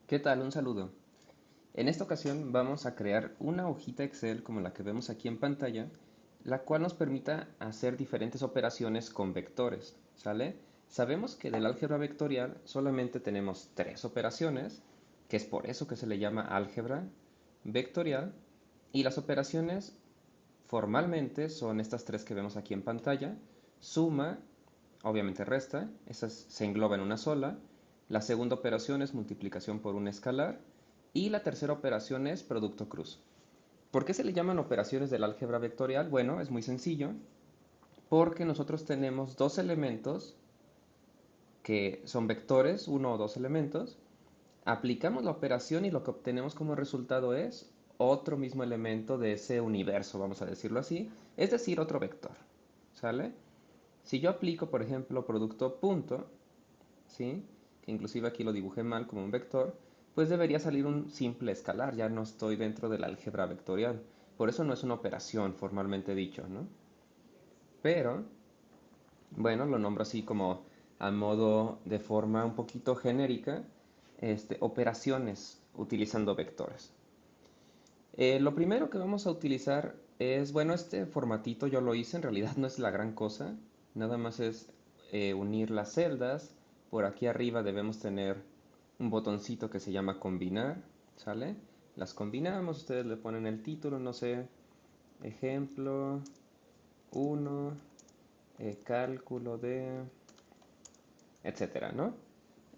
¿Qué tal? Un saludo. En esta ocasión vamos a crear una hojita Excel como la que vemos aquí en pantalla, la cual nos permita hacer diferentes operaciones con vectores, ¿sale? Sabemos que del álgebra vectorial solamente tenemos tres operaciones, que es por eso que se le llama álgebra vectorial, y las operaciones formalmente son estas tres que vemos aquí en pantalla: suma, obviamente resta, esas se engloba en una sola. La segunda operación es multiplicación por un escalar. Y la tercera operación es producto cruz. ¿Por qué se le llaman operaciones del álgebra vectorial? Bueno, es muy sencillo, porque nosotros tenemos dos elementos que son vectores, uno o dos elementos, aplicamos la operación y lo que obtenemos como resultado es otro mismo elemento de ese universo, vamos a decirlo así, es decir, otro vector, ¿sale? Si yo aplico, por ejemplo, producto punto, ¿sí? Que inclusive aquí lo dibujé mal como un vector, pues debería salir un simple escalar, ya no estoy dentro del álgebra vectorial. Por eso no es una operación formalmente dicho, ¿no? Pero, bueno, lo nombro así como a modo de forma un poquito genérica, operaciones utilizando vectores. Lo primero que vamos a utilizar es, bueno, este formatito yo lo hice, en realidad no es la gran cosa, nada más es unir las celdas. Por aquí arriba debemos tener un botoncito que se llama combinar, ¿sale? Las combinamos, ustedes le ponen el título, no sé, ejemplo uno, cálculo de, etcétera, ¿no?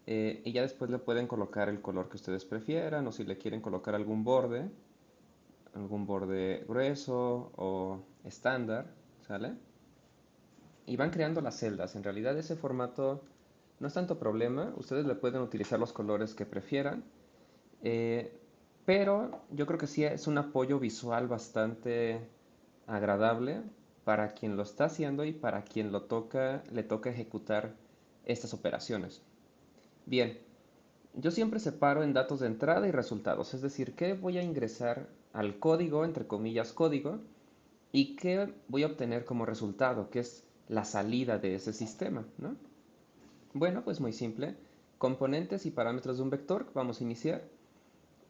Y ya después le pueden colocar el color que ustedes prefieran, o si le quieren colocar algún borde grueso o estándar, ¿sale? Y van creando las celdas. En realidad ese formato no es tanto problema, ustedes le pueden utilizar los colores que prefieran, eh, pero yo creo que sí es un apoyo visual bastante agradable para quien lo está haciendo y para quien le toca ejecutar estas operaciones. Bien, yo siempre separo en datos de entrada y resultados, es decir, qué voy a ingresar al código, entre comillas código, y qué voy a obtener como resultado, que es la salida de ese sistema, ¿no? Bueno, pues muy simple. Componentes y parámetros de un vector, vamos a iniciar.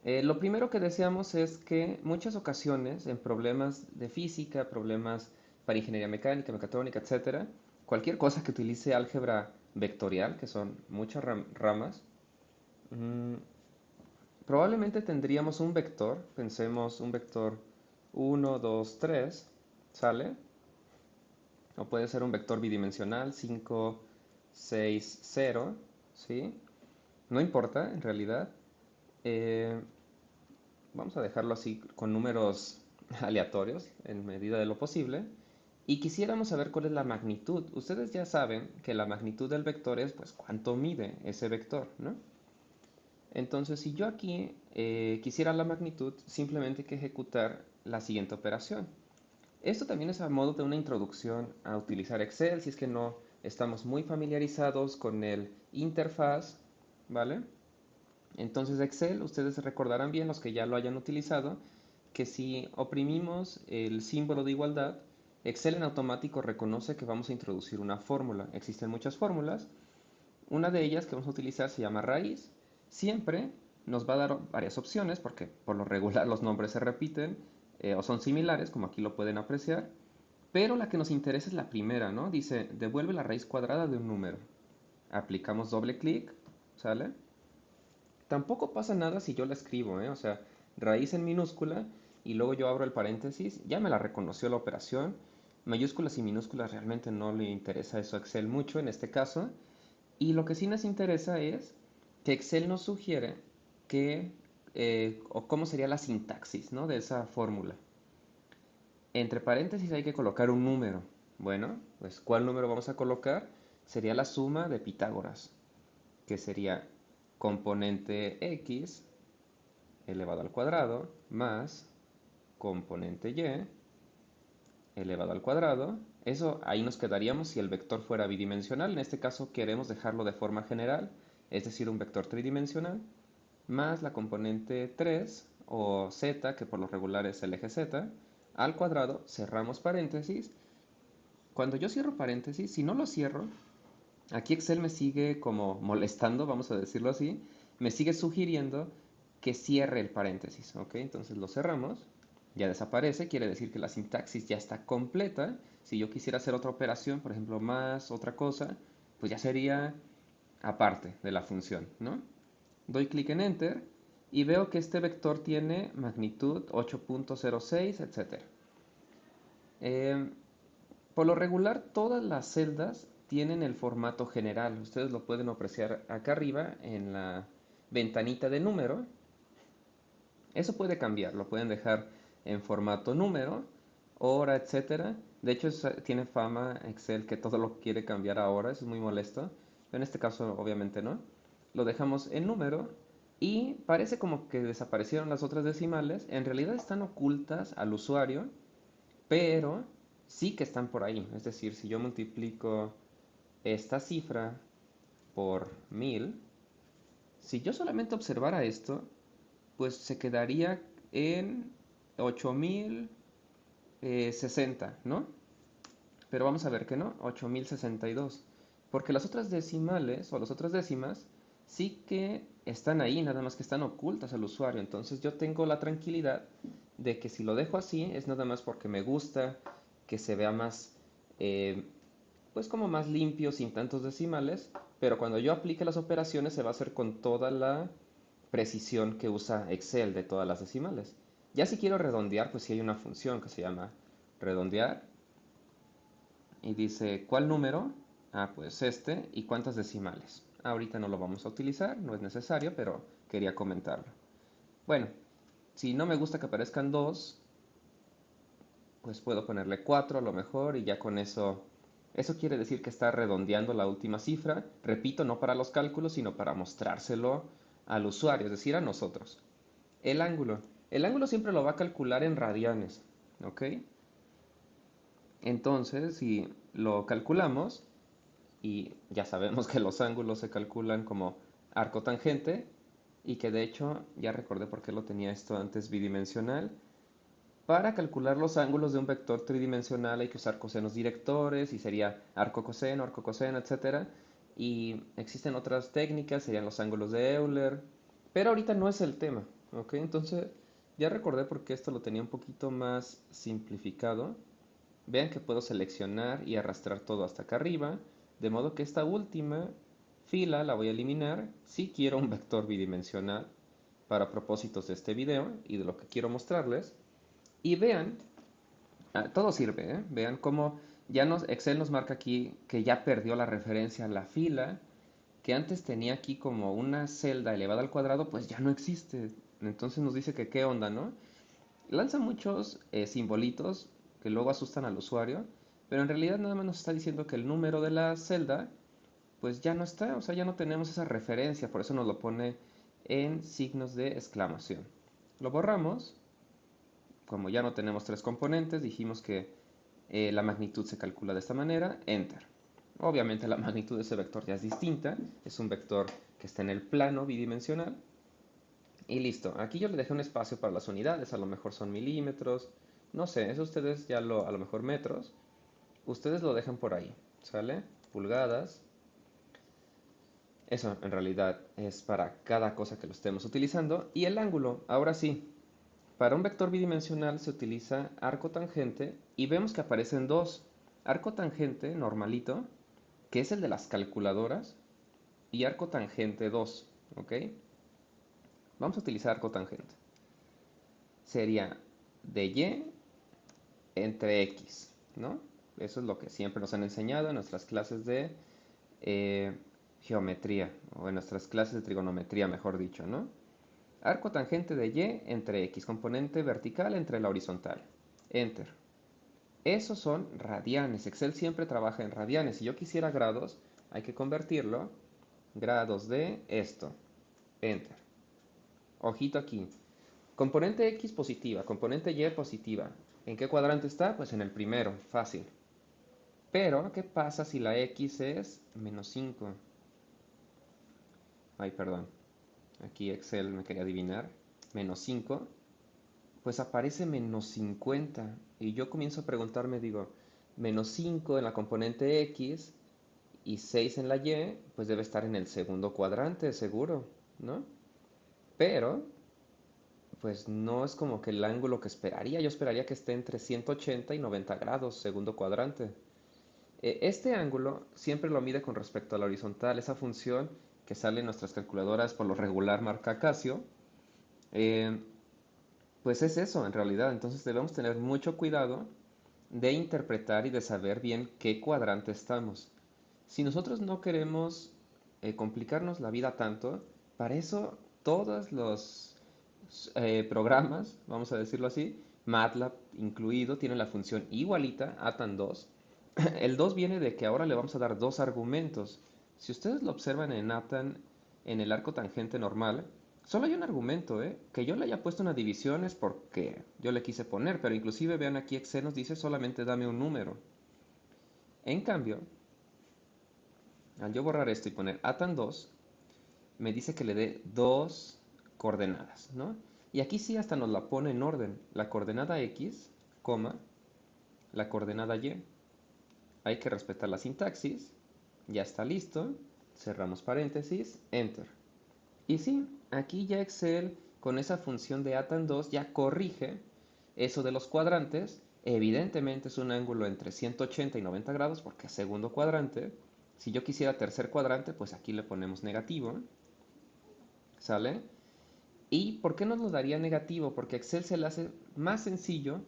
Lo primero que deseamos es que muchas ocasiones en problemas de física, problemas para ingeniería mecánica, mecatrónica, etcétera, cualquier cosa que utilice álgebra vectorial, que son muchas ramas, mm, probablemente tendríamos un vector, pensemos un vector uno, 2, 3, ¿sale? O puede ser un vector bidimensional, 5, 6, 0, ¿sí? No importa, en realidad. Eh, Vamos a dejarlo así con números aleatorios en medida de lo posible. Y quisiéramos saber cuál es la magnitud. Ustedes ya saben que la magnitud del vector es pues cuánto mide ese vector, ¿no? Entonces, si yo aquí quisiera la magnitud, simplemente hay que ejecutar la siguiente operación. Esto también es a modo de una introducción a utilizar Excel, si es que no estamos muy familiarizados con el interfaz, ¿vale? Entonces Excel, ustedes recordarán bien, los que ya lo hayan utilizado, que si oprimimos el símbolo de igualdad, Excel en automático reconoce que vamos a introducir una fórmula. Existen muchas fórmulas. Una de ellas que vamos a utilizar se llama raíz. Siempre nos va a dar varias opciones, porque por lo regular los nombres se repiten o son similares, como aquí lo pueden apreciar. Pero la que nos interesa es la primera, ¿no? Dice, devuelve la raíz cuadrada de un número. Aplicamos doble clic, ¿sale? Tampoco pasa nada si yo la escribo, ¿eh? O sea, raíz en minúscula y luego yo abro el paréntesis, ya me la reconoció la operación. Mayúsculas y minúsculas realmente no le interesa eso a Excel mucho en este caso. Y lo que sí nos interesa es que Excel nos sugiere que, o cómo sería la sintaxis, ¿no? De esa fórmula. Entre paréntesis hay que colocar un número. Bueno, pues ¿cuál número vamos a colocar? Sería la suma de Pitágoras, que sería componente x elevado al cuadrado más componente y elevado al cuadrado. Eso ahí nos quedaríamos si el vector fuera bidimensional. En este caso queremos dejarlo de forma general, es decir, un vector tridimensional, más la componente 3 o z, que por lo regular es el eje z, al cuadrado, cerramos paréntesis. Cuando yo cierro paréntesis, si no lo cierro, aquí Excel me sigue como molestando, vamos a decirlo así, me sigue sugiriendo que cierre el paréntesis, ¿ok? Entonces lo cerramos, ya desaparece, quiere decir que la sintaxis ya está completa. Si yo quisiera hacer otra operación, por ejemplo, más otra cosa, pues ya sería aparte de la función, ¿no? Doy clic en Enter y veo que este vector tiene magnitud 8.06, etc. Eh, por lo regular, todas las celdas tienen el formato general. Ustedes lo pueden apreciar acá arriba en la ventanita de número. Eso puede cambiar, lo pueden dejar en formato número, hora, etcétera. De hecho, tiene fama Excel que todo lo quiere cambiar a hora, eso es muy molesto. Pero en este caso, obviamente no. Lo dejamos en número y parece como que desaparecieron las otras decimales. En realidad están ocultas al usuario, pero sí que están por ahí. Es decir, si yo multiplico esta cifra por 1000, si yo solamente observara esto, pues se quedaría en 8060, ¿no? Pero vamos a ver que no, 8062. Porque las otras decimales o las otras décimas sí que están ahí, nada más que están ocultas al usuario. Entonces yo tengo la tranquilidad de que si lo dejo así es nada más porque me gusta que se vea más, eh, pues como más limpio, sin tantos decimales. Pero cuando yo aplique las operaciones se va a hacer con toda la precisión que usa Excel de todas las decimales. Ya si quiero redondear, pues sí hay una función que se llama redondear y dice, ¿cuál número? Ah, pues este, ¿y cuántas decimales? Ahorita no lo vamos a utilizar, no es necesario, pero quería comentarlo. Bueno, si no me gusta que aparezcan dos, pues puedo ponerle 4 a lo mejor y ya con eso quiere decir que está redondeando la última cifra. Repito, no para los cálculos, sino para mostrárselo al usuario, es decir, a nosotros. El ángulo. El ángulo siempre lo va a calcular en radianes, ¿ok? Entonces, si lo calculamos, y ya sabemos que los ángulos se calculan como arco tangente, y que de hecho, ya recordé por qué lo tenía esto antes bidimensional. Para calcular los ángulos de un vector tridimensional hay que usar cosenos directores, y sería arco coseno, etc. Y existen otras técnicas, serían los ángulos de Euler, pero ahorita no es el tema, ¿ok? Entonces, ya recordé por qué esto lo tenía un poquito más simplificado. Vean que puedo seleccionar y arrastrar todo hasta acá arriba, de modo que esta última fila la voy a eliminar si quiero un vector bidimensional para propósitos de este video y de lo que quiero mostrarles. Y vean, todo sirve, ¿eh? Vean cómo Excel nos marca aquí que ya perdió la referencia a la fila, que antes tenía aquí como una celda elevada al cuadrado, pues ya no existe. Entonces nos dice que qué onda, ¿no? Lanza muchos simbolitos que luego asustan al usuario, pero en realidad nada más nos está diciendo que el número de la celda pues ya no está, o sea, ya no tenemos esa referencia, por eso nos lo pone en signos de exclamación. Lo borramos, como ya no tenemos tres componentes, dijimos que la magnitud se calcula de esta manera, enter. Obviamente la magnitud de ese vector ya es distinta, es un vector que está en el plano bidimensional. Y listo, aquí yo le dejé un espacio para las unidades, a lo mejor son milímetros, no sé, eso ustedes ya a lo mejor metros, ustedes lo dejan por ahí, ¿sale? Pulgadas, eso en realidad es para cada cosa que lo estemos utilizando. Y el ángulo, ahora sí, para un vector bidimensional se utiliza arco tangente y vemos que aparecen dos. Arco tangente normalito, que es el de las calculadoras, y arco tangente 2, ¿ok? Vamos a utilizar arco tangente. Sería de y entre x, ¿no? Eso es lo que siempre nos han enseñado en nuestras clases de eh, geometría, o en nuestras clases de trigonometría, mejor dicho, ¿no? Arco tangente de y entre x, componente vertical entre la horizontal. Enter. Esos son radianes. Excel siempre trabaja en radianes. Si yo quisiera grados, hay que convertirlo. Grados de esto. Enter. Ojito aquí. Componente X positiva, componente Y positiva. ¿En qué cuadrante está? Pues en el primero, fácil. Pero, ¿qué pasa si la X es -5? Ay, perdón. Aquí Excel me quería adivinar. -5. Pues aparece -50. Y yo comienzo a preguntarme, digo, -5 en la componente X y 6 en la Y, pues debe estar en el segundo cuadrante, seguro. ¿no? Pero, pues no es como que el ángulo que esperaría. Yo esperaría que esté entre 180 y 90 grados, segundo cuadrante. Este ángulo siempre lo mide con respecto a la horizontal. Esa función que sale en nuestras calculadoras por lo regular marca Casio. eh, pues es eso en realidad. Entonces debemos tener mucho cuidado de interpretar y de saber bien qué cuadrante estamos. Si nosotros no queremos complicarnos la vida tanto, para eso todos los programas, vamos a decirlo así, MATLAB incluido, tienen la función igualita, atan2. El 2 viene de que ahora le vamos a dar dos argumentos. Si ustedes lo observan en atan, en el arco tangente normal, solo hay un argumento, ¿eh? Que yo le haya puesto una división es porque yo le quise poner, pero inclusive vean aquí Excel nos dice solamente dame un número. En cambio, al yo borrar esto y poner atan2, me dice que le dé dos coordenadas, ¿no? Y aquí sí hasta nos la pone en orden. La coordenada x, coma, la coordenada y. Hay que respetar la sintaxis. Ya está listo. Cerramos paréntesis, enter. Y sí, aquí ya Excel con esa función de atan2 ya corrige eso de los cuadrantes. Evidentemente es un ángulo entre 180 y 90 grados porque es segundo cuadrante. Si yo quisiera tercer cuadrante, pues aquí le ponemos negativo. ¿Sale? ¿Y por qué nos lo daría negativo? Porque Excel se le hace más sencillo,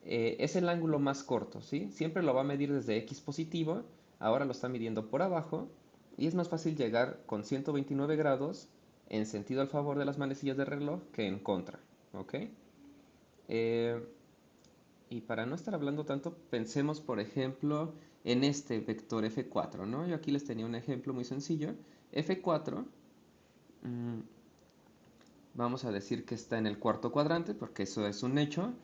es el ángulo más corto, ¿sí? Siempre lo va a medir desde X positivo, ahora lo está midiendo por abajo, y es más fácil llegar con 129 grados en sentido al favor de las manecillas del reloj que en contra, ¿ok? Eh, y para no estar hablando tanto, pensemos, por ejemplo, en este vector F4, ¿no? Yo aquí les tenía un ejemplo muy sencillo. F4, mmm, vamos a decir que está en el cuarto cuadrante, porque eso es un hecho,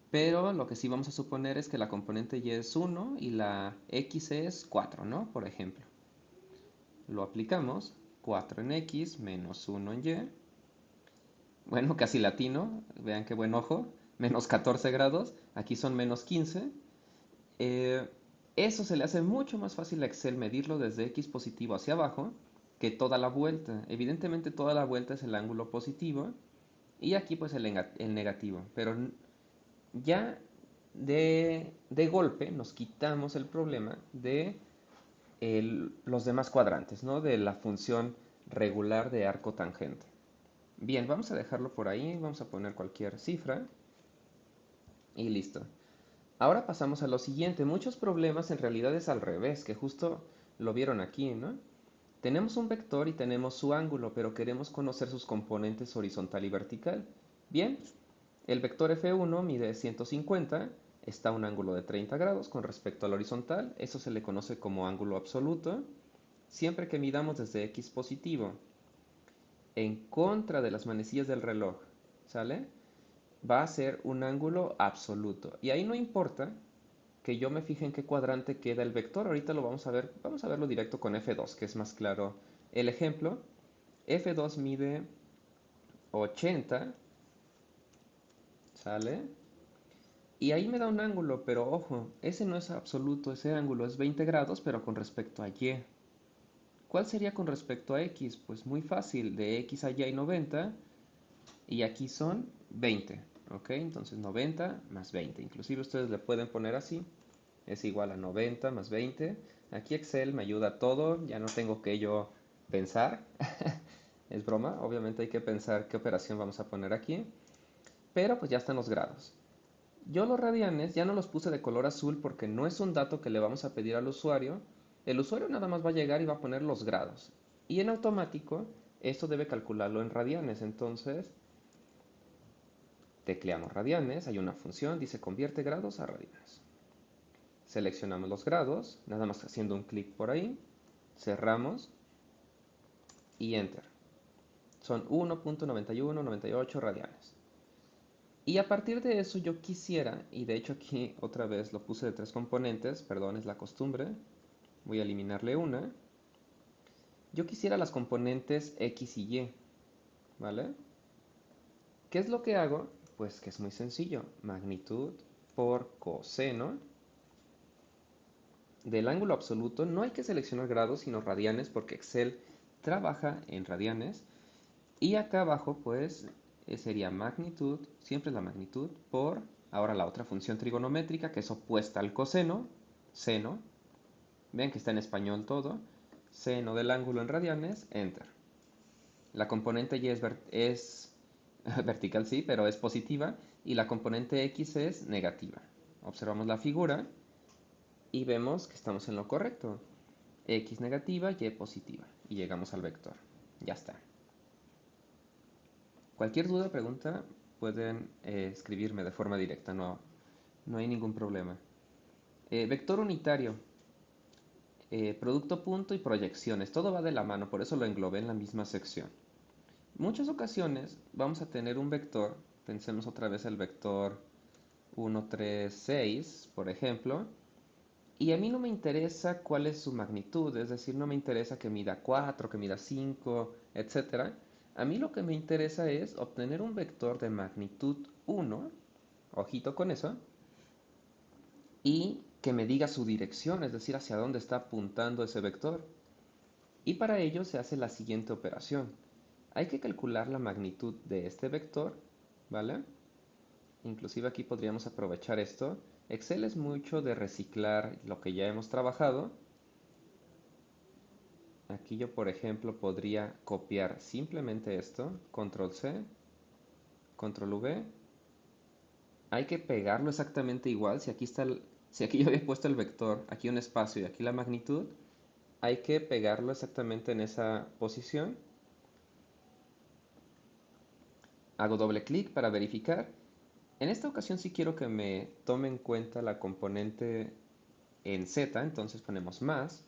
pero lo que sí vamos a suponer es que la componente y es 1 y la x es 4, ¿no? Por ejemplo. Lo aplicamos, 4 en x menos 1 en y. Bueno, casi latino, vean qué buen ojo. Menos 14 grados, aquí son menos 15. Eh, Eso se le hace mucho más fácil a Excel medirlo desde x positivo hacia abajo que toda la vuelta. Evidentemente toda la vuelta es el ángulo positivo y aquí pues el negativo. Pero ya de golpe nos quitamos el problema de los demás cuadrantes, ¿no? De la función regular de arco tangente. Bien, vamos a dejarlo por ahí, vamos a poner cualquier cifra y listo. Ahora pasamos a lo siguiente. Muchos problemas en realidad es al revés, que justo lo vieron aquí, ¿no? Tenemos un vector y tenemos su ángulo, pero queremos conocer sus componentes horizontal y vertical. Bien, el vector F1 mide 150, está a un ángulo de 30 grados con respecto al horizontal, eso se le conoce como ángulo absoluto. Siempre que midamos desde X positivo en contra de las manecillas del reloj, ¿sale? Va a ser un ángulo absoluto. Y ahí no importa que yo me fije en qué cuadrante queda el vector, ahorita lo vamos a verlo directo con F2, que es más claro el ejemplo. F2 mide 80, ¿sale? Y ahí me da un ángulo, pero ojo, ese no es absoluto, ese ángulo es 20 grados, pero con respecto a Y. ¿Cuál sería con respecto a X? Pues muy fácil, de X a Y hay 90 y aquí son 20, ¿ok? Entonces 90 más 20, inclusive ustedes le pueden poner así, es igual a 90 más 20. Aquí Excel me ayuda a todo, ya no tengo que yo pensar, es broma, obviamente hay que pensar qué operación vamos a poner aquí, pero pues ya están los grados. Yo los radianes ya no los puse de color azul porque no es un dato que le vamos a pedir al usuario. El usuario nada más va a llegar y va a poner los grados. Y en automático, esto debe calcularlo en radianes. Entonces, tecleamos radianes, hay una función, dice convierte grados a radianes. Seleccionamos los grados, nada más haciendo un clic por ahí. Cerramos y enter. Son 1.9198 radianes. Y a partir de eso yo quisiera, y de hecho aquí otra vez lo puse de tres componentes, perdón, es la costumbre, voy a eliminarle una. Yo quisiera las componentes X y Y, ¿vale? ¿Qué es lo que hago? Pues que es muy sencillo, magnitud por coseno del ángulo absoluto. No hay que seleccionar grados, sino radianes, porque Excel trabaja en radianes. Y acá abajo, pues, sería magnitud, siempre la magnitud, por, ahora la otra función trigonométrica, que es opuesta al coseno, seno. Ven que está en español todo. Seno del ángulo en radianes, enter. La componente y es vertical, sí, pero es positiva. Y la componente x es negativa. Observamos la figura y vemos que estamos en lo correcto. X negativa, y positiva. Y llegamos al vector. Ya está. Cualquier duda o pregunta pueden escribirme de forma directa, no hay ningún problema. Vector unitario, producto punto y proyecciones, todo va de la mano, por eso lo englobé en la misma sección. Muchas ocasiones vamos a tener un vector, pensemos otra vez el vector 1, 3, 6, por ejemplo, y a mí no me interesa cuál es su magnitud, es decir, no me interesa que mida 4, que mida 5, etcétera. A mí lo que me interesa es obtener un vector de magnitud 1, ojito con eso, y que me diga su dirección, es decir, hacia dónde está apuntando ese vector. Y para ello se hace la siguiente operación. Hay que calcular la magnitud de este vector, ¿vale? Inclusive aquí podríamos aprovechar esto. Excel es mucho de reciclar lo que ya hemos trabajado. Aquí yo, por ejemplo, podría copiar simplemente esto, control C, control V. Hay que pegarlo exactamente igual. Si aquí yo había puesto el vector, aquí un espacio y aquí la magnitud, hay que pegarlo exactamente en esa posición. Hago doble clic para verificar. En esta ocasión sí quiero que me tome en cuenta la componente en z, entonces ponemos más,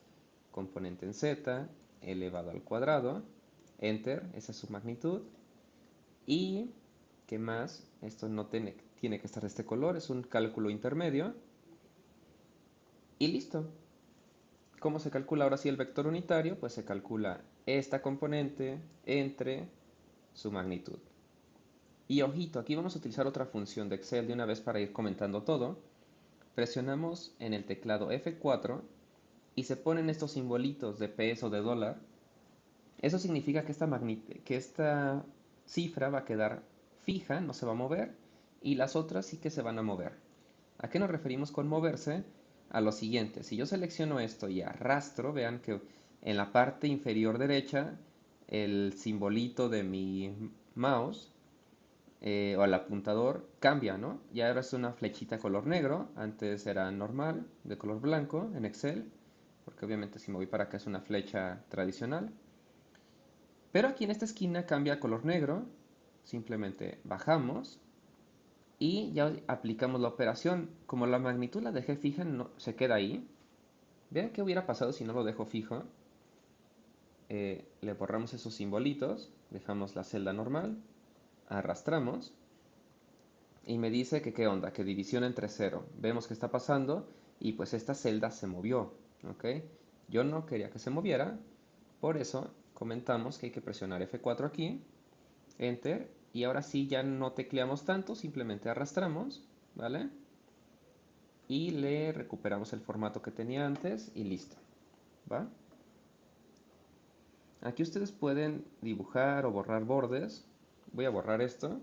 componente en z, elevado al cuadrado, enter, esa es su magnitud. Y, ¿qué más? Esto no tiene que estar de este color, es un cálculo intermedio. Y listo. ¿Cómo se calcula ahora sí el vector unitario? Pues se calcula esta componente entre su magnitud. Y ojito, aquí vamos a utilizar otra función de Excel de una vez para ir comentando todo. Presionamos en el teclado F4 y se ponen estos simbolitos de peso, de dólar. Eso significa que esta cifra va a quedar fija, no se va a mover, y las otras sí que se van a mover. ¿A qué nos referimos con moverse? A lo siguiente, si yo selecciono esto y arrastro, vean que en la parte inferior derecha el simbolito de mi mouse o el apuntador cambia, ¿no? Y ahora es una flechita color negro, antes era normal, de color blanco en Excel, porque obviamente si me voy para acá es una flecha tradicional. Pero aquí en esta esquina cambia a color negro, simplemente bajamos y ya aplicamos la operación. Como la magnitud la dejé fija, no, se queda ahí. Vean qué hubiera pasado si no lo dejo fijo. Le borramos esos simbolitos, dejamos la celda normal, arrastramos y me dice que qué onda, que división entre cero. Vemos que está pasando y pues esta celda se movió, ¿ok? Yo no quería que se moviera, por eso comentamos que hay que presionar F4 aquí, Enter, y ahora sí ya no tecleamos tanto, simplemente arrastramos, ¿vale? Y le recuperamos el formato que tenía antes y listo, ¿va? Aquí ustedes pueden dibujar o borrar bordes. Voy a borrar esto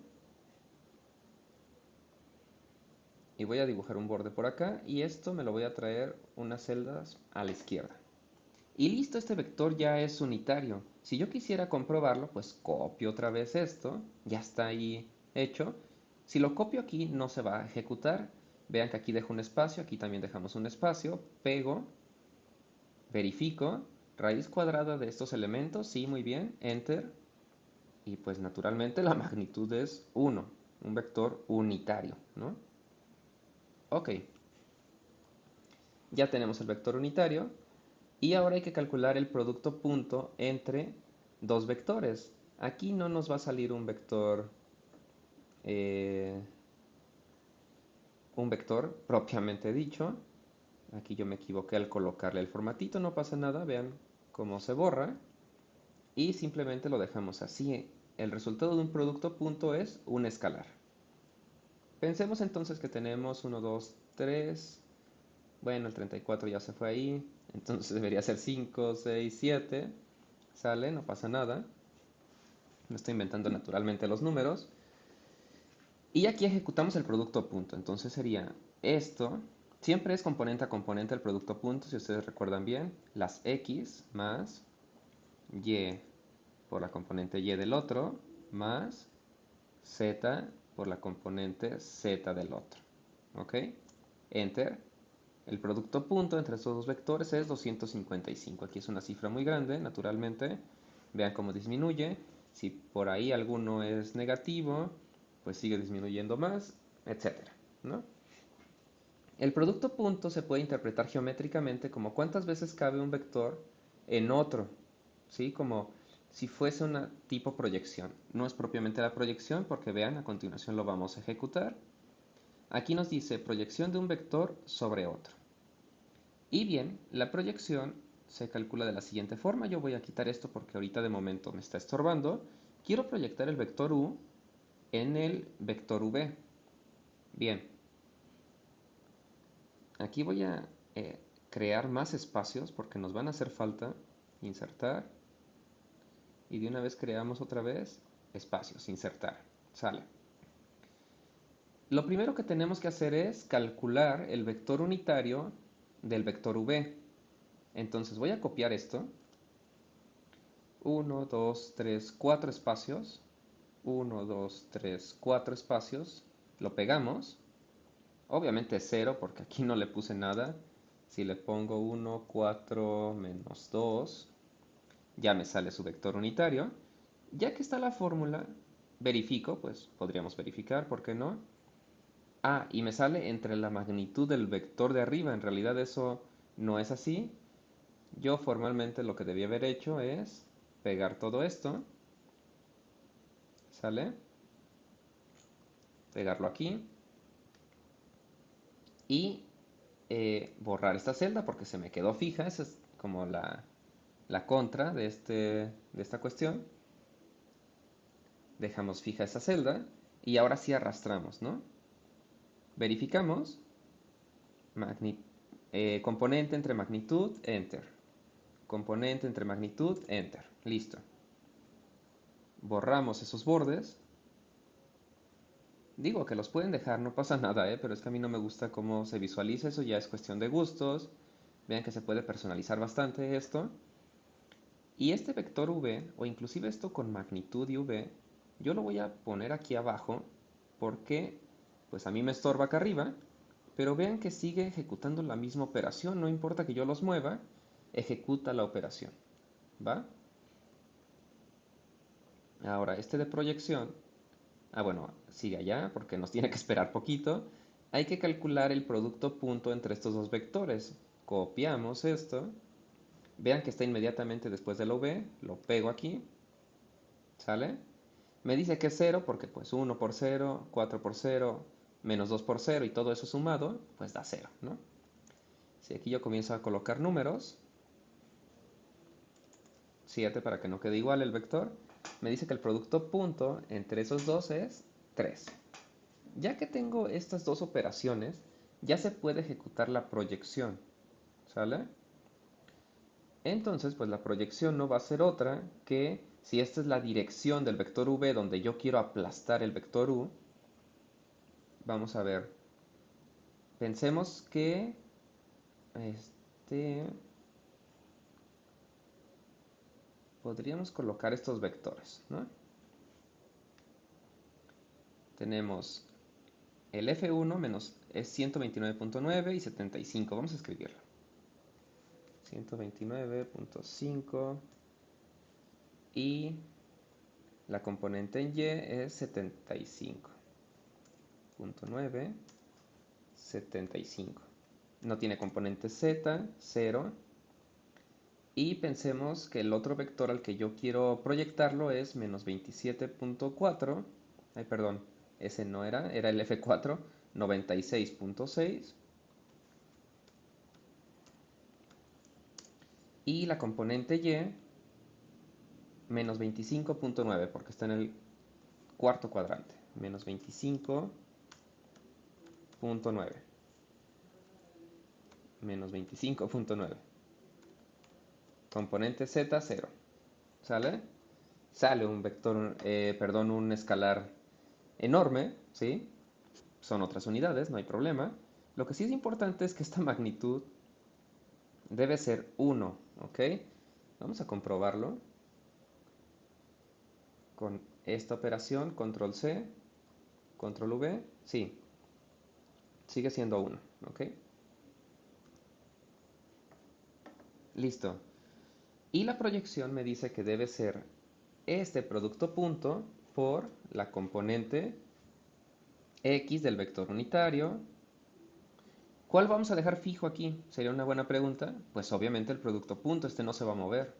y voy a dibujar un borde por acá y esto me lo voy a traer unas celdas a la izquierda. Y listo, este vector ya es unitario. Si yo quisiera comprobarlo, pues copio otra vez esto, ya está ahí hecho. Si lo copio aquí no se va a ejecutar. Vean que aquí dejo un espacio, aquí también dejamos un espacio, pego, verifico, raíz cuadrada de estos elementos, sí, muy bien, enter. Y pues naturalmente la magnitud es 1, un vector unitario, ¿no? Ok, ya tenemos el vector unitario. Y ahora hay que calcular el producto punto entre dos vectores. Aquí no nos va a salir eh, un vector propiamente dicho. Aquí yo me equivoqué al colocarle el formatito, no pasa nada, vean cómo se borra. Y simplemente lo dejamos así. El resultado de un producto punto es un escalar. Pensemos entonces que tenemos 1, 2, 3. Bueno, el 34 ya se fue ahí. Entonces debería ser 5, 6, 7. Sale, no pasa nada. No estoy inventando naturalmente los números. Y aquí ejecutamos el producto punto. Entonces sería esto. Siempre es componente a componente el producto punto, si ustedes recuerdan bien. Las x más y por la componente y del otro, más z por la componente z del otro. ¿Ok? Enter. El producto punto entre estos dos vectores es 255. Aquí es una cifra muy grande, naturalmente. Vean cómo disminuye. Si por ahí alguno es negativo, pues sigue disminuyendo más, etcétera, ¿no? El producto punto se puede interpretar geométricamente como cuántas veces cabe un vector en otro, ¿sí? Como si fuese una tipo proyección. No es propiamente la proyección porque vean, a continuación lo vamos a ejecutar. Aquí nos dice proyección de un vector sobre otro. Y bien, la proyección se calcula de la siguiente forma. Yo voy a quitar esto porque ahorita de momento me está estorbando. Quiero proyectar el vector u en el vector v. Bien, aquí voy a crear más espacios porque nos van a hacer falta. Insertar. Y de una vez creamos otra vez espacios. Insertar. Sale. Lo primero que tenemos que hacer es calcular el vector unitario del vector v. Entonces voy a copiar esto. 1, 2, 3, 4 espacios. 1, 2, 3, 4 espacios. Lo pegamos. Obviamente 0 porque aquí no le puse nada. Si le pongo 1, 4, menos 2, ya me sale su vector unitario. Ya que está la fórmula, verifico, pues podríamos verificar, ¿por qué no? Ah, y me sale entre la magnitud del vector de arriba. En realidad eso no es así. Yo formalmente lo que debía haber hecho es pegar todo esto. ¿Sale? Pegarlo aquí. Y borrar esta celda porque se me quedó fija. Esa es como la contra de esta cuestión. Dejamos fija esa celda. Y ahora sí arrastramos, ¿no? Verificamos. Componente entre magnitud, enter. Componente entre magnitud, enter. Listo. Borramos esos bordes. Digo que los pueden dejar, no pasa nada, pero es que a mí no me gusta cómo se visualiza, eso ya es cuestión de gustos. Vean que se puede personalizar bastante esto. Y este vector v, o inclusive esto con magnitud y v, yo lo voy a poner aquí abajo porque pues a mí me estorba acá arriba, pero vean que sigue ejecutando la misma operación, no importa que yo los mueva, ejecuta la operación, ¿va? Ahora, este de proyección, bueno, sigue allá porque nos tiene que esperar poquito. Hay que calcular el producto punto entre estos dos vectores. Copiamos esto. Vean que está inmediatamente después de la v. Lo pego aquí. ¿Sale? Me dice que es 0 porque pues 1 por 0, 4 por 0, menos 2 por 0 y todo eso sumado, pues da 0, ¿no? Si aquí yo comienzo a colocar números, 7 para que no quede igual el vector, me dice que el producto punto entre esos dos es 3. Ya que tengo estas dos operaciones, ya se puede ejecutar la proyección, ¿sale? Entonces, pues la proyección no va a ser otra que si esta es la dirección del vector v donde yo quiero aplastar el vector u, vamos a ver, pensemos que este podríamos colocar estos vectores, ¿no? Tenemos el F1 menos es 129.9 y 75, vamos a escribirlo. 129.5 y la componente en Y es 75.9, 75. No tiene componente Z, 0. Y pensemos que el otro vector al que yo quiero proyectarlo es menos 27.4. Ay, perdón, ese no era, era el F4, 96.6. Y la componente Y, menos 25.9, porque está en el cuarto cuadrante. Menos 25.9. Menos 25.9. Componente Z, 0. ¿Sale? sale un vector, perdón, un escalar enorme, ¿sí? Son otras unidades, no hay problema. Lo que sí es importante es que esta magnitud debe ser 1, ¿ok? Vamos a comprobarlo con esta operación, control C, control V, sí, sigue siendo 1, ¿ok? Listo. Y la proyección me dice que debe ser este producto punto por la componente X del vector unitario. ¿Cuál vamos a dejar fijo aquí? Sería una buena pregunta. Pues obviamente el producto punto, este no se va a mover.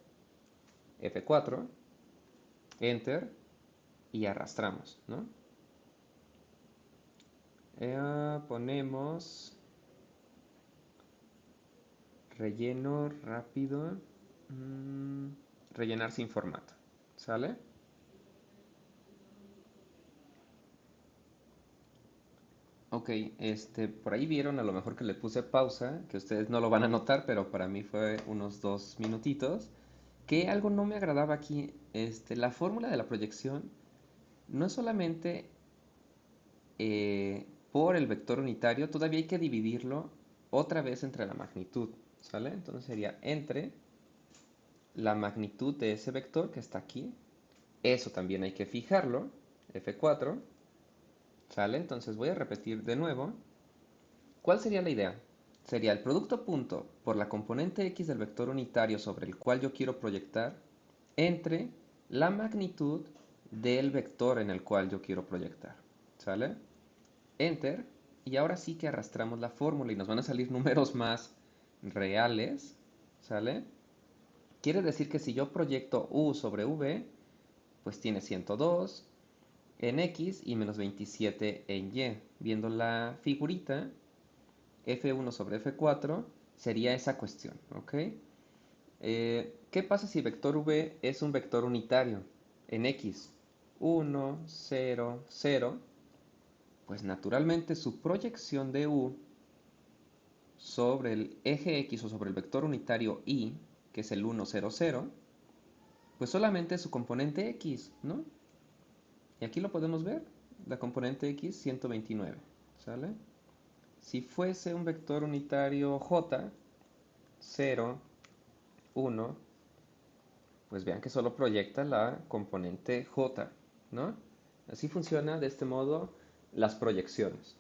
F4, Enter y arrastramos, ¿no? Ponemos relleno rápido, rellenar sin formato, ¿sale? Ok, por ahí vieron a lo mejor que le puse pausa, que ustedes no lo van a notar, pero para mí fue unos 2 minutitos, que algo no me agradaba aquí, la fórmula de la proyección no es solamente por el vector unitario, todavía hay que dividirlo otra vez entre la magnitud, ¿sale? Entonces sería entre la magnitud de ese vector que está aquí, eso también hay que fijarlo, F4, ¿sale? Entonces voy a repetir de nuevo. ¿Cuál sería la idea? Sería el producto punto por la componente X del vector unitario sobre el cual yo quiero proyectar entre la magnitud del vector en el cual yo quiero proyectar, ¿sale? Enter, y ahora sí que arrastramos la fórmula y nos van a salir números más reales, ¿sale? Quiere decir que si yo proyecto U sobre V, pues tiene 102 en X y menos 27 en Y. Viendo la figurita, F1 sobre F4 sería esa cuestión, ¿ok? ¿Qué pasa si vector V es un vector unitario en X? 1, 0, 0. Pues naturalmente su proyección de U sobre el eje X o sobre el vector unitario Y, que es el 1, 0, 0, pues solamente su componente X, ¿no? Y aquí lo podemos ver, la componente X 129, ¿sale? Si fuese un vector unitario J, 0, 1, pues vean que solo proyecta la componente J, ¿no? Así funciona de este modo las proyecciones.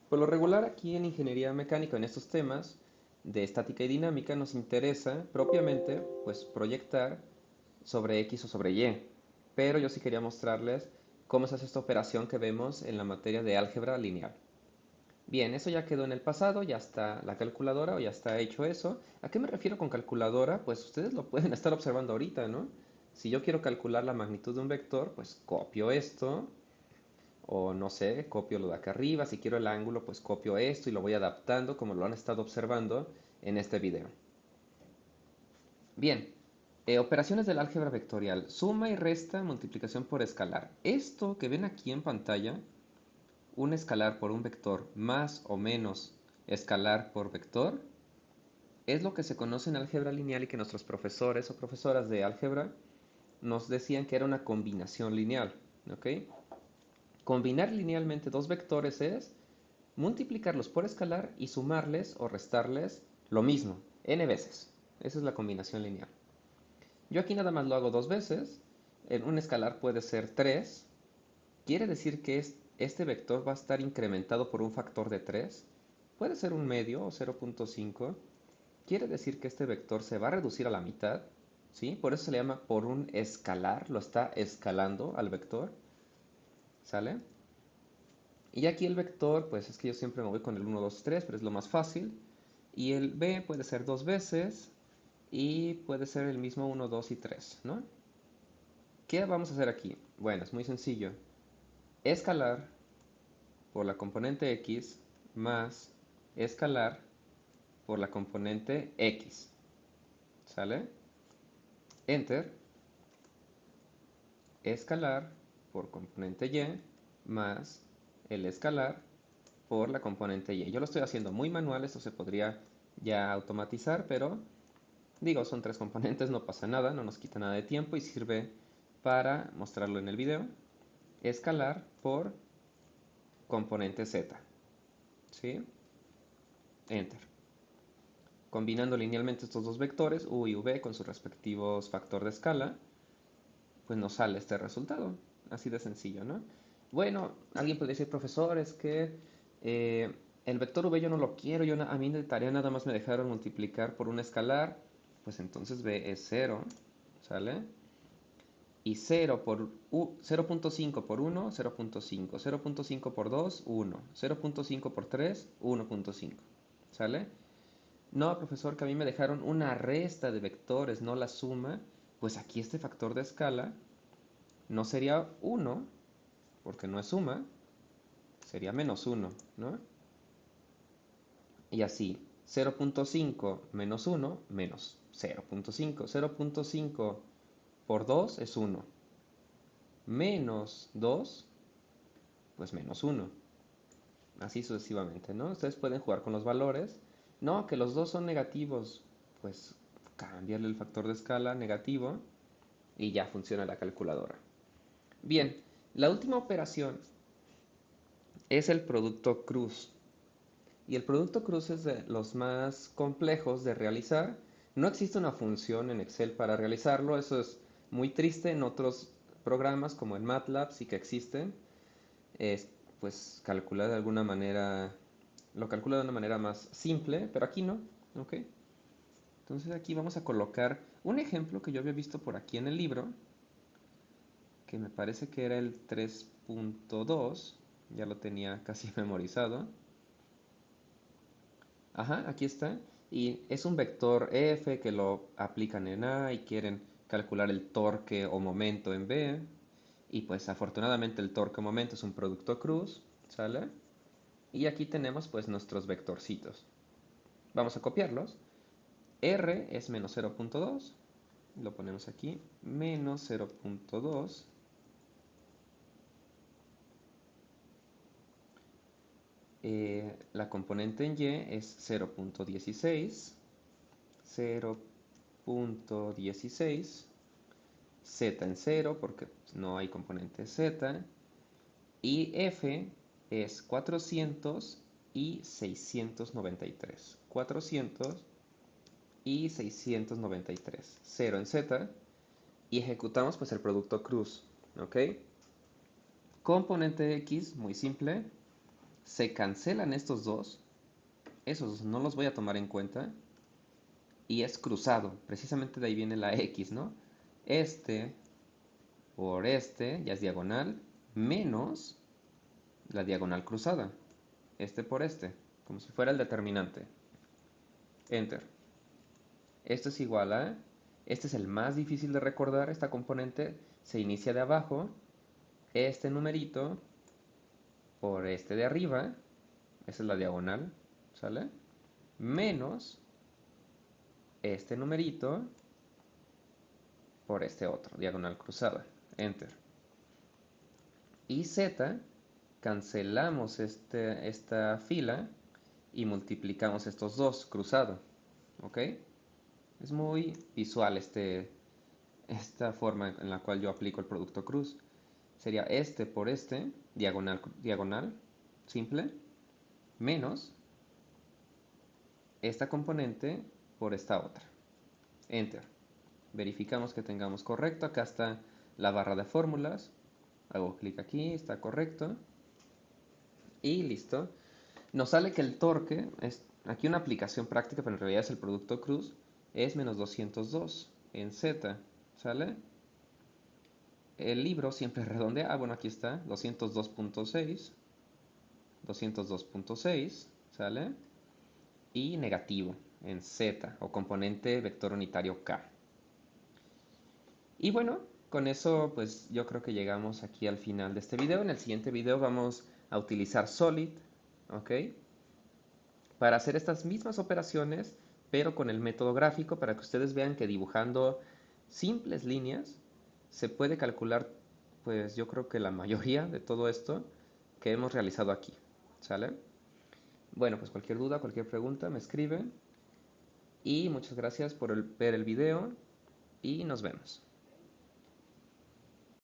Por lo regular aquí en ingeniería mecánica, en estos temas de estática y dinámica, nos interesa propiamente pues proyectar sobre X o sobre Y. Pero yo sí quería mostrarles cómo se hace esta operación que vemos en la materia de álgebra lineal. Bien, eso ya quedó en el pasado, ya está la calculadora o ya está hecho eso. ¿A qué me refiero con calculadora? Pues ustedes lo pueden estar observando ahorita, ¿no? Si yo quiero calcular la magnitud de un vector, pues copio esto, o no sé, copio lo de acá arriba. Si quiero el ángulo, pues copio esto y lo voy adaptando como lo han estado observando en este video. Bien, operaciones del álgebra vectorial. Suma y resta, multiplicación por escalar. Esto que ven aquí en pantalla, un escalar por un vector más o menos escalar por vector, es lo que se conoce en álgebra lineal y que nuestros profesores o profesoras de álgebra nos decían que era una combinación lineal, ¿ok? Combinar linealmente dos vectores es multiplicarlos por escalar y sumarles o restarles lo mismo, n veces. Esa es la combinación lineal. Yo aquí nada más lo hago 2 veces. En un escalar puede ser 3. Quiere decir que este vector va a estar incrementado por un factor de 3. Puede ser un medio o 0.5. Quiere decir que este vector se va a reducir a la mitad. ¿Sí? Por eso se le llama por un escalar. Lo está escalando al vector. ¿Sale? Y aquí el vector, pues es que yo siempre me voy con el 1, 2, 3, pero es lo más fácil. Y el b puede ser 2 veces y puede ser el mismo 1, 2 y 3, ¿no? ¿Qué vamos a hacer aquí? Bueno, es muy sencillo. Escalar por la componente x más escalar por la componente x. ¿Sale? Enter. Escalar por componente y más el escalar por la componente y. Yo lo estoy haciendo muy manual, esto se podría ya automatizar, pero digo, son 3 componentes, no pasa nada, no nos quita nada de tiempo y sirve para mostrarlo en el video. Escalar por componente z, ¿sí? Enter. Combinando linealmente estos dos vectores, u y v, con sus respectivos factor de escala, pues nos sale este resultado. Así de sencillo, ¿no? Bueno, alguien puede decir, profesor, es que el vector v yo no lo quiero, a mí de tarea nada más me dejaron multiplicar por un escalar, pues entonces v es 0, ¿sale? Y 0 por 0.5 por 1, 0.5, 0.5 por 2, 1, 0.5 por 3, 1.5, ¿sale? No, profesor, que a mí me dejaron una resta de vectores, no la suma. Pues aquí este factor de escala no sería 1, porque no es suma, sería menos 1, ¿no? Y así, 0.5 menos 1, menos 0.5. 0.5 por 2 es 1. Menos 2, pues menos 1. Así sucesivamente, ¿no? Ustedes pueden jugar con los valores. No, que los dos son negativos, pues cambiarle el factor de escala negativo y ya funciona la calculadora. Bien, la última operación es el producto cruz. Y el producto cruz es de los más complejos de realizar. No existe una función en Excel para realizarlo, eso es muy triste. En otros programas como en MATLAB sí que existen. Es, pues calcula de alguna manera, lo calcula de una manera más simple, pero aquí no, ¿ok? Entonces aquí vamos a colocar un ejemplo que yo había visto por aquí en el libro, que me parece que era el 3.2, ya lo tenía casi memorizado. Ajá, aquí está. Y es un vector f que lo aplican en A y quieren calcular el torque o momento en B. Y pues afortunadamente el torque o momento es un producto cruz, ¿sale? Y aquí tenemos pues nuestros vectorcitos. Vamos a copiarlos. R es menos 0.2. Lo ponemos aquí. Menos 0.2. La componente en Y es 0.16. 0.16. Z en 0 porque no hay componente Z. Y F es 400 y 693. 400 y 693. 0 en Z. Y ejecutamos pues el producto cruz. ¿Ok? Componente X, muy simple. Se cancelan estos dos. Esos no los voy a tomar en cuenta. Y es cruzado. Precisamente de ahí viene la X, ¿no? Este por este, ya es diagonal, menos la diagonal cruzada. Este por este, como si fuera el determinante. Enter. Esto es igual a... Este es el más difícil de recordar. Esta componente se inicia de abajo. Este numerito por este de arriba. Esa es la diagonal. ¿Sale? Menos este numerito por este otro. Diagonal cruzada. Enter. Y z, cancelamos esta fila y multiplicamos estos dos cruzado. ¿Ok? Es muy visual esta forma en la cual yo aplico el producto cruz. Sería este por este, diagonal, diagonal, simple, menos esta componente por esta otra. Enter. Verificamos que tengamos correcto. Acá está la barra de fórmulas. Hago clic aquí, está correcto. Y listo. Nos sale que el torque, es aquí una aplicación práctica, pero en realidad es el producto cruz, es menos 202 en Z, ¿sale? El libro siempre redondea, bueno, aquí está, 202.6, 202.6, ¿sale? Y negativo en Z, o componente vector unitario K. Y bueno, con eso pues yo creo que llegamos aquí al final de este video. En el siguiente video vamos a utilizar Solid, ¿ok? Para hacer estas mismas operaciones, pero con el método gráfico, para que ustedes vean que dibujando simples líneas se puede calcular, pues yo creo que la mayoría de todo esto que hemos realizado aquí, ¿sale? Bueno, pues cualquier duda, cualquier pregunta me escriben y muchas gracias por ver el video y nos vemos.